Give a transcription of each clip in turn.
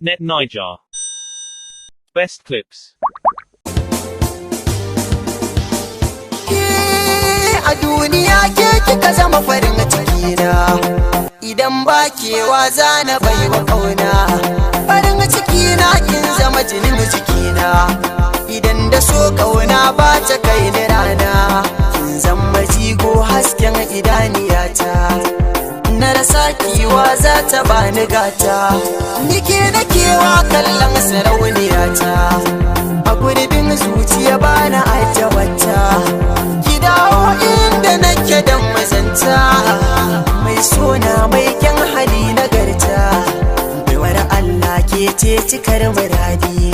Net Niger. Best clips. A duniya ke kika zama farin cikina, idan ba kewa zana baiwa kauna. Farin cikina kin zama jinin jikina, idan da so kauna ba ta kai ni rana. Kin zama jigo hasken idaniyata, na rasa kiwa za ta bani gata. Nike da kewa kallon sarauniyata, a gurbin zuciya bana ajabata. Ki dawo inda nake dan mazanta, mai sona mai kyan hali nagarta. Baiwar Allah ke ce cikar muradi,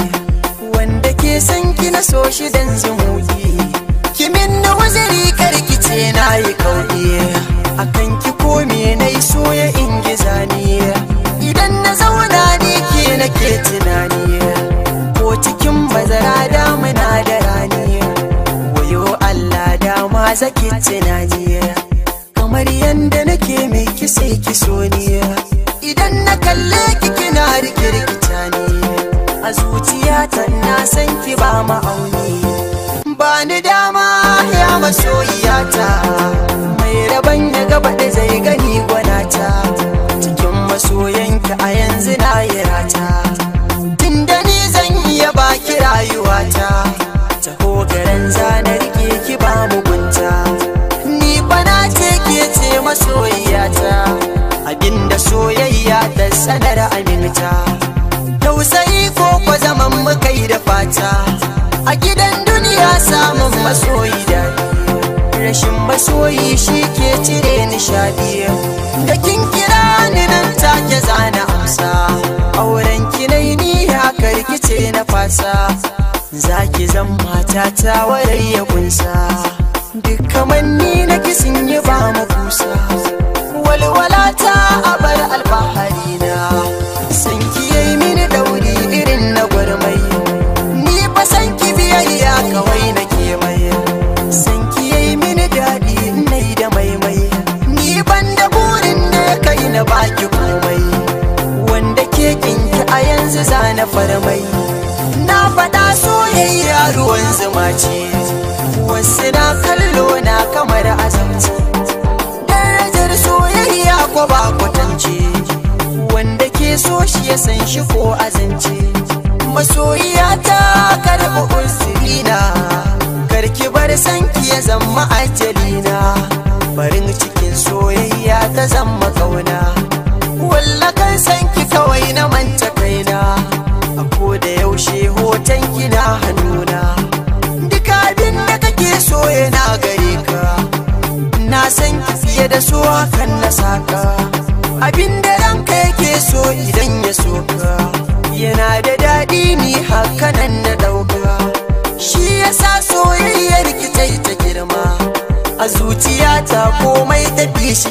wanda ke san ki na so shi dan zumuɗi. Ki min na waziri karkice na yi kauɗi, akan ki kome na yi so ya ingiza ni. Idan na zauna ni ke nake tunani, ko cikin bazara damuna da rani. Wayo Allah dama zaki tunani, kamar yanda nake mai ki sai ki so ni. Idan na kalle ki kina rikirkita ni, a zuciyata na san ki ba ma'auni. Ba ni dama ya masoyiyata, mai rabon ya gaba da zai gani gwanata. Cikin masoyanki a yanzu na yi rata, tunda ni zan iya baki rayuwata. Taho garan zanar ki ba mugunta, ni bana ce ke ce masoyiyata. Abinda soyayya ta sanar aminta, tausayi ko kwa zaman mukai da fata. A gidan duniya samun masoyi daɗi, rashin masoyi shi ke cire nishaɗi. Da kin kira ni nan take zana amsa, auren ki nai ni haka rikice na fasa. Zaki zan mata ta warai ya kunsa, duk kamanni na kisin yi ba mu kusa. Walwala ta abar alfahari na, san ki yayi mini dauri irin na gwarmai. Ni fa san ki biyayya kawai nake mai, san ki yayi mini daɗi nai da maimai. Ni ban da burin da kai na baki komai, wanda ke kinki a yanzu zana farmai. Na faɗa soyayya ruwan zuma ce, wasu na kallo na kamar azamci. Darajar soyayya ko ba kwatance, wanda ke so shi ya san shi ko azance. Masoyiya ta karɓi uzurina, karki bar sanki ya zama ajalina. Farin cikin soyayya ta zama kauna, wallakan sanki kawai na manta kaina. A koda yaushe hoton kina hannuna, duk abin da kake so yana gare ka. Na san ki fiye da so hakan na saka, abin da ranka yake so idan ya soka. Yana da daɗi ni hakanan na ɗauka, shi yasa soyayyar ki ta girma. A zuciyata komai tafi shi.